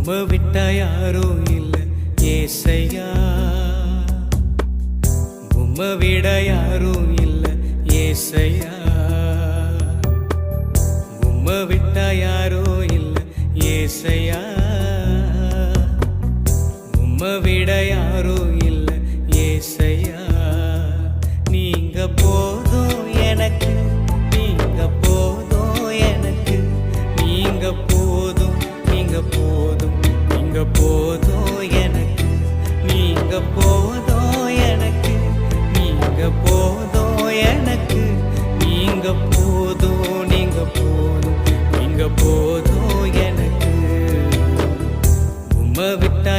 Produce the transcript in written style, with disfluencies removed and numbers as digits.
உம்மை விட்டா யாரோ இல்ல ஏசையா, உம்மை விட யாரோ இல்ல ஏசையா, உம்மை விட்டா யாரோ இல்ல ஏசையா, உம்மை விட யாரோ இல்ல ஏசையா. நீங்க போதும் எனக்கு, நீங்க போதும் எனக்கு, நீங்க போதும், நீங்க போதும், நீங்க போதும் எனக்கு, நீங்க போதும் எனக்கு, நீங்க போதும் எனக்கு, நீங்க போதும், நீங்க போதும், நீங்க போதும் எனக்கு. உம்மை விட்டா